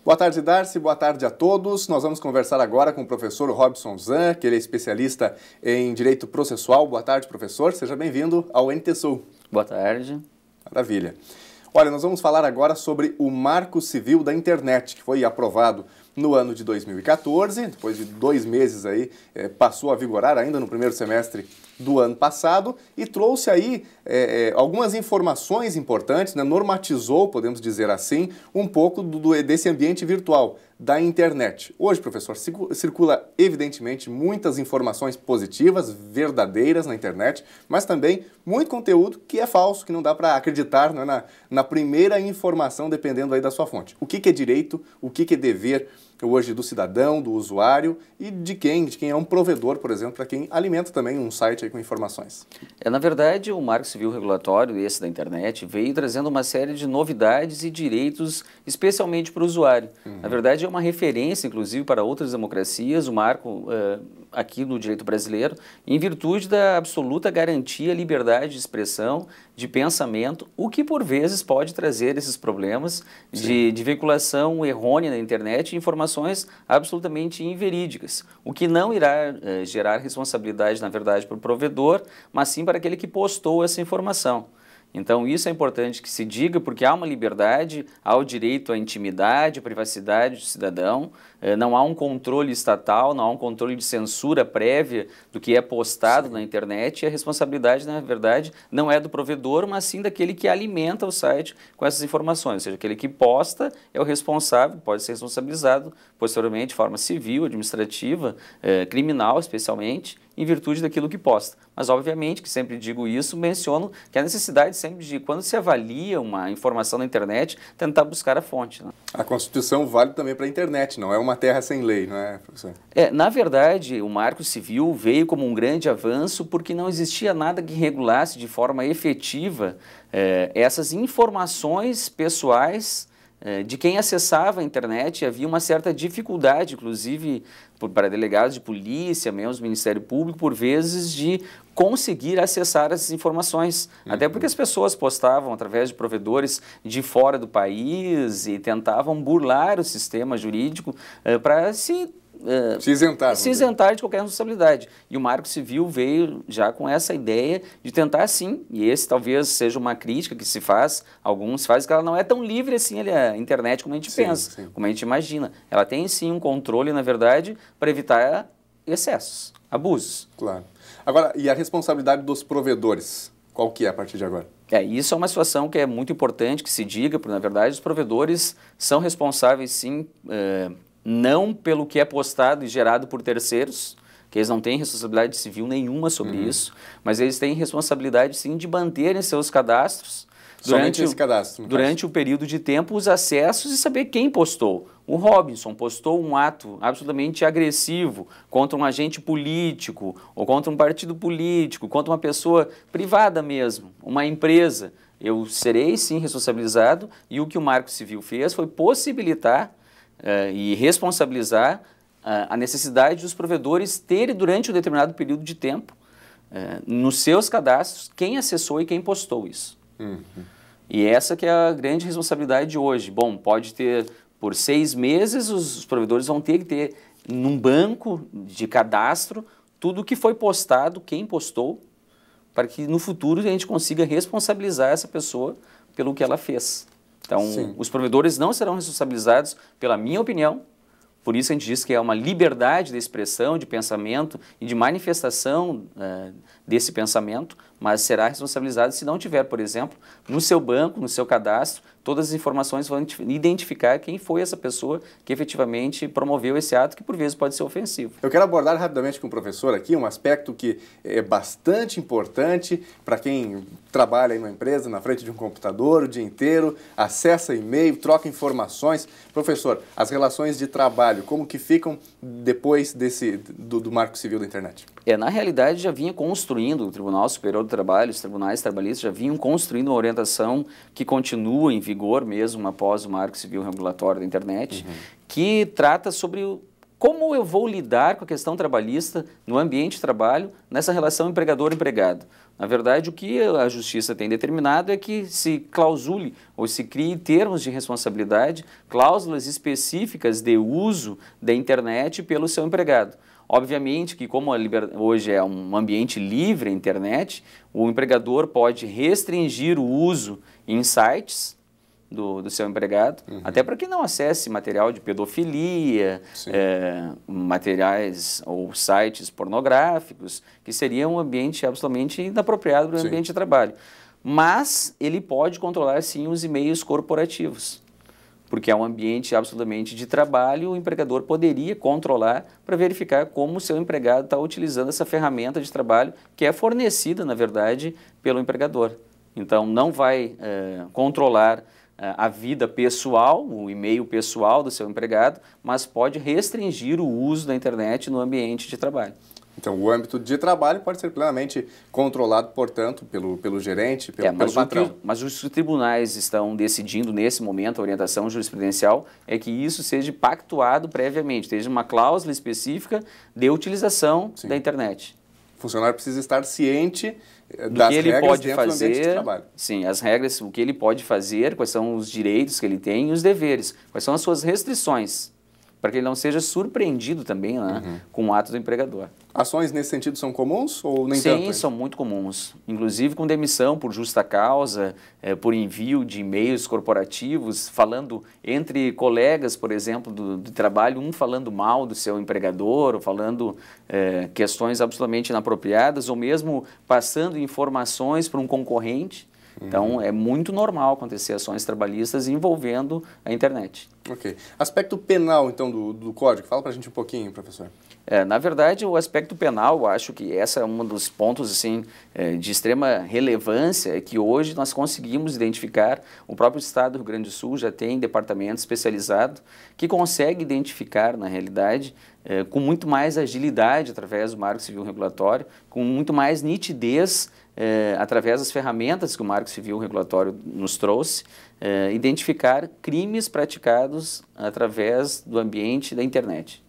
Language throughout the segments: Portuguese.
Boa tarde, Darcy. Boa tarde a todos. Nós vamos conversar agora com o professor Robson Zan, que ele é especialista em Direito Processual. Boa tarde, professor. Seja bem-vindo ao NT Sul. Boa tarde. Maravilha. Olha, nós vamos falar agora sobre o Marco Civil da Internet, que foi aprovado no ano de 2014, depois de 2 meses aí, passou a vigorar ainda no primeiro semestre do ano passado e trouxe aí algumas informações importantes, né? Normatizou, podemos dizer assim, um pouco desse ambiente virtual da internet. Hoje, professor, circula evidentemente muitas informações positivas, verdadeiras na internet, mas também muito conteúdo que é falso, que não dá para acreditar, né, na primeira informação, dependendo aí da sua fonte. O que é direito, o que é dever hoje do cidadão, do usuário e de quem é um provedor, por exemplo, para quem alimenta também um site aí com informações. Na verdade, o Marco Civil Regulatório, esse da internet, veio trazendo uma série de novidades e direitos, especialmente para o usuário. Na verdade, é uma referência, inclusive, para outras democracias, o marco aqui no direito brasileiro, em virtude da absoluta garantia à liberdade de expressão, de pensamento, o que por vezes pode trazer esses problemas de veiculação errônea na internet e informações absolutamente inverídicas, o que não irá gerar responsabilidade, na verdade, para o provedor, mas sim para aquele que postou essa informação. Então, isso é importante que se diga, porque há uma liberdade, há o direito à intimidade, à privacidade do cidadão, não há um controle estatal, não há um controle de censura prévia do que é postado na internet, e a responsabilidade, na verdade, não é do provedor, mas sim daquele que alimenta o site com essas informações, ou seja, aquele que posta é o responsável, pode ser responsabilizado posteriormente de forma civil, administrativa, criminal especialmente, em virtude daquilo que posta. Mas, obviamente, que sempre digo isso, menciono que a necessidade sempre de, quando se avalia uma informação na internet, tentar buscar a fonte. Né? A Constituição vale também para a internet, não é uma terra sem lei, não é, professor? Na verdade, o Marco Civil veio como um grande avanço porque não existia nada que regulasse de forma efetiva essas informações pessoais de quem acessava a internet. Havia uma certa dificuldade, inclusive, para delegados de polícia, mesmo do Ministério Público, por vezes, de conseguir acessar essas informações. Até porque as pessoas postavam através de provedores de fora do país e tentavam burlar o sistema jurídico para se isentar de qualquer responsabilidade. E o Marco Civil veio já com essa ideia de tentar sim, e esse talvez seja uma crítica que se faz, alguns fazem, que ela não é tão livre assim a internet como a gente pensa, como a gente imagina. Ela tem sim um controle, na verdade, para evitar excessos, abusos. Claro. Agora, e a responsabilidade dos provedores? Qual que é a partir de agora? Isso é uma situação que é muito importante que se diga, porque na verdade os provedores são responsáveis sim, não pelo que é postado e gerado por terceiros, que eles não têm responsabilidade civil nenhuma sobre isso, mas eles têm responsabilidade sim de manterem seus cadastros durante o período de tempo, os acessos e saber quem postou. O Robinson postou um ato absolutamente agressivo contra um agente político, ou contra um partido político, contra uma pessoa privada mesmo, uma empresa. Eu serei sim responsabilizado, e o que o Marco Civil fez foi possibilitar e responsabilizar a necessidade dos provedores terem, durante um determinado período de tempo, nos seus cadastros, quem acessou e quem postou isso. E essa que é a grande responsabilidade de hoje. Bom, pode ter, por 6 meses, os provedores vão ter que ter, num banco de cadastro, tudo o que foi postado, quem postou, para que no futuro a gente consiga responsabilizar essa pessoa pelo que ela fez. Então, os provedores não serão responsabilizados, pela minha opinião, por isso a gente diz que é uma liberdade de expressão, de pensamento e de manifestação desse pensamento, mas será responsabilizado se não tiver, por exemplo, no seu banco, no seu cadastro, todas as informações vão identificar quem foi essa pessoa que efetivamente promoveu esse ato, que por vezes pode ser ofensivo. Eu quero abordar rapidamente com o professor aqui um aspecto que é bastante importante para quem trabalha em uma empresa, na frente de um computador o dia inteiro, acessa e-mail, troca informações. Professor, as relações de trabalho, como que ficam depois do Marco Civil da internet? Na realidade, já vinha construindo, o Tribunal Superior do Trabalho, os tribunais trabalhistas já vinham construindo uma orientação que continua em vigor mesmo após o Marco Civil Regulatório da internet, que trata sobre como eu vou lidar com a questão trabalhista no ambiente de trabalho, nessa relação empregador-empregado. Na verdade, o que a Justiça tem determinado é que se clausule ou se crie termos de responsabilidade, cláusulas específicas de uso da internet pelo seu empregado. Obviamente que, como hoje é um ambiente livre a internet, o empregador pode restringir o uso em sites do seu empregado, até para que não acesse material de pedofilia, materiais ou sites pornográficos, que seria um ambiente absolutamente inapropriado para o ambiente de trabalho. Mas ele pode controlar, sim, os e-mails corporativos, porque é um ambiente absolutamente de trabalho, o empregador poderia controlar para verificar como o seu empregado está utilizando essa ferramenta de trabalho que é fornecida, na verdade, pelo empregador. Então, não vai controlar a vida pessoal, o e-mail pessoal do seu empregado, mas pode restringir o uso da internet no ambiente de trabalho. Então, o âmbito de trabalho pode ser plenamente controlado, portanto, pelo gerente, pelo patrão. Mas os tribunais estão decidindo, nesse momento, a orientação jurisprudencial é que isso seja pactuado previamente, seja uma cláusula específica de utilização da internet. O funcionário precisa estar ciente das regras dentro do ambiente de trabalho. Sim, as regras, o que ele pode fazer, quais são os direitos que ele tem e os deveres, quais são as suas restrições, para que ele não seja surpreendido também, né, com o ato do empregador. Ações nesse sentido são comuns ou nem tanto? Sim, são muito comuns, inclusive com demissão por justa causa, por envio de e-mails corporativos, falando entre colegas, por exemplo, do trabalho, um falando mal do seu empregador, ou falando questões absolutamente inapropriadas, ou mesmo passando informações para um concorrente. Então, é muito normal acontecer ações trabalhistas envolvendo a internet. Ok. Aspecto penal, então, do Código. Fala para a gente um pouquinho, professor. Na verdade, o aspecto penal, eu acho que esse é um dos pontos assim, de extrema relevância, é que hoje nós conseguimos identificar, o próprio Estado do Rio Grande do Sul já tem departamento especializado que consegue identificar, na realidade, com muito mais agilidade através do Marco Civil Regulatório, com muito mais nitidez, através das ferramentas que o Marco Civil Regulatório nos trouxe, identificar crimes praticados através do ambiente da internet.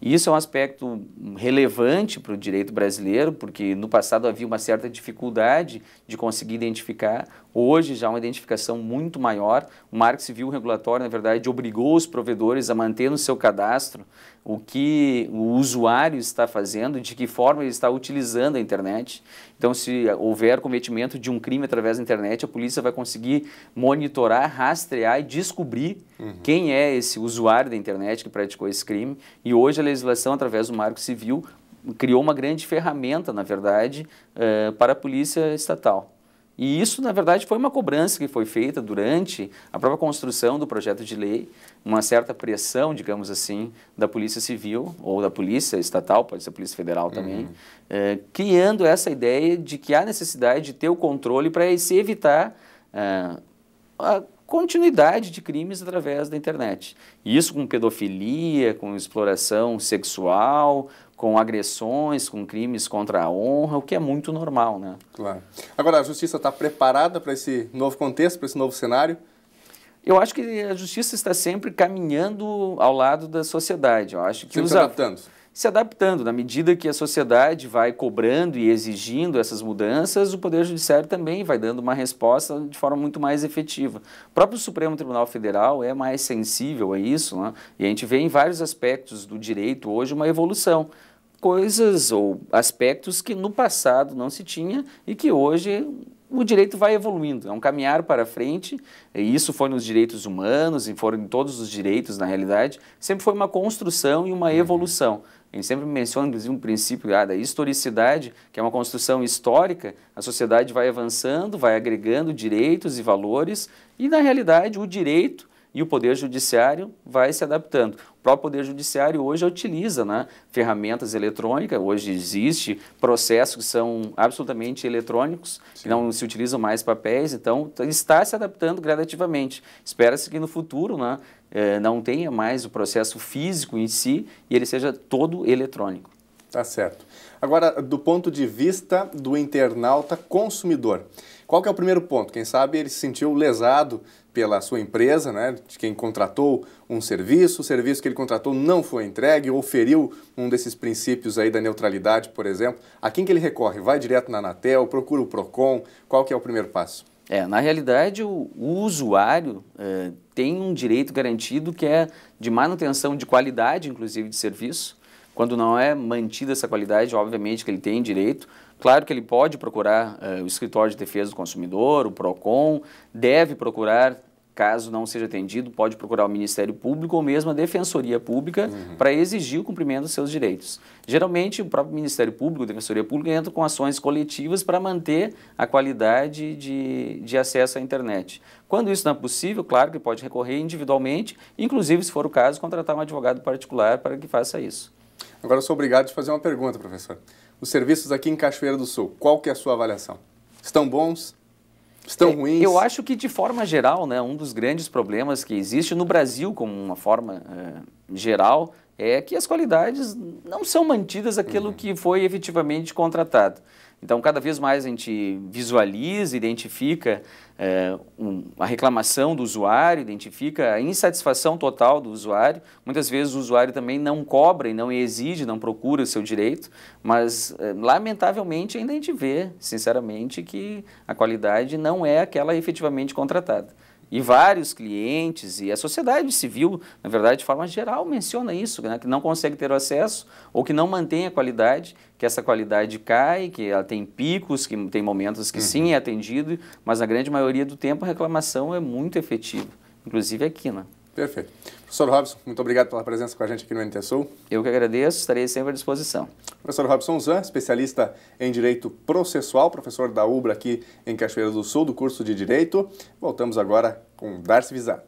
E isso é um aspecto relevante para o direito brasileiro, porque no passado havia uma certa dificuldade de conseguir identificar. Hoje já há uma identificação muito maior. O Marco Civil Regulatório, na verdade, obrigou os provedores a manter no seu cadastro o que o usuário está fazendo, de que forma ele está utilizando a internet. Então, se houver cometimento de um crime através da internet, a polícia vai conseguir monitorar, rastrear e descobrir quem é esse usuário da internet que praticou esse crime. E hoje a legislação, através do Marco Civil, criou uma grande ferramenta, na verdade, para a polícia estatal. E isso, na verdade, foi uma cobrança que foi feita durante a própria construção do projeto de lei, uma certa pressão, digamos assim, da Polícia Civil ou da Polícia Estatal, pode ser a Polícia Federal também, criando essa ideia de que há necessidade de ter o controle para se evitar a continuidade de crimes através da internet. Isso com pedofilia, com exploração sexual, com agressões, com crimes contra a honra, o que é muito normal, né? Claro. Agora, a Justiça está preparada para esse novo contexto, para esse novo cenário? Eu acho que a Justiça está sempre caminhando ao lado da sociedade. Eu acho que sempre se adaptando. Se adaptando. Na medida que a sociedade vai cobrando e exigindo essas mudanças, o Poder Judiciário também vai dando uma resposta de forma muito mais efetiva. O próprio Supremo Tribunal Federal é mais sensível a isso, né? E a gente vê em vários aspectos do direito hoje uma evolução. Coisas ou aspectos que no passado não se tinha e que hoje o direito vai evoluindo, é um caminhar para frente, e isso foi nos direitos humanos, e foram em todos os direitos, na realidade, sempre foi uma construção e uma evolução. A gente sempre menciona, inclusive, um princípio da historicidade, que é uma construção histórica, a sociedade vai avançando, vai agregando direitos e valores, e, na realidade, o direito e o Poder Judiciário vai se adaptando. O próprio Poder Judiciário hoje utiliza, né, ferramentas eletrônicas, hoje existe processos que são absolutamente eletrônicos, que não se utilizam mais papéis, então está se adaptando gradativamente. Espera-se que no futuro, né, não tenha mais o processo físico em si e ele seja todo eletrônico. Tá certo. Agora, do ponto de vista do internauta consumidor, qual que é o primeiro ponto? Quem sabe ele se sentiu lesado pela sua empresa, né, de quem contratou um serviço, o serviço que ele contratou não foi entregue ou feriu um desses princípios aí da neutralidade, por exemplo, a quem que ele recorre? Vai direto na Anatel, procura o PROCON, qual que é o primeiro passo? Na realidade, o usuário tem um direito garantido que é de manutenção de qualidade, inclusive, de serviço. Quando não é mantida essa qualidade, obviamente que ele tem direito. Claro que ele pode procurar o Escritório de Defesa do Consumidor, o PROCON, deve procurar, caso não seja atendido, pode procurar o Ministério Público ou mesmo a Defensoria Pública para exigir o cumprimento dos seus direitos. Geralmente, o próprio Ministério Público, a Defensoria Pública, entra com ações coletivas para manter a qualidade de acesso à internet. Quando isso não é possível, claro que pode recorrer individualmente, inclusive, se for o caso, contratar um advogado particular para que faça isso. Agora, eu sou obrigado a te fazer uma pergunta, professor. Os serviços aqui em Cachoeira do Sul, qual que é a sua avaliação? Estão bons? Estão ruins? Eu acho que, de forma geral, né, um dos grandes problemas que existe no Brasil, como uma forma geral, é que as qualidades não são mantidas aquilo que foi efetivamente contratado. Então, cada vez mais a gente visualiza, identifica a reclamação do usuário, identifica a insatisfação total do usuário. Muitas vezes o usuário também não cobra e não exige, não procura o seu direito, mas, lamentavelmente, ainda a gente vê, sinceramente, que a qualidade não é aquela efetivamente contratada. E vários clientes e a sociedade civil, na verdade, de forma geral, menciona isso, né, que não consegue ter o acesso ou que não mantém a qualidade, que essa qualidade cai, que ela tem picos, que tem momentos que sim é atendido, mas na grande maioria do tempo a reclamação é muito efetiva, inclusive aqui, né? Perfeito. Professor Robson, muito obrigado pela presença com a gente aqui no NT Sul. Eu que agradeço, estarei sempre à disposição. Professor Robson Zan, especialista em Direito Processual, professor da UBRA aqui em Cachoeira do Sul, do curso de Direito. Voltamos agora com Darcy Vizar.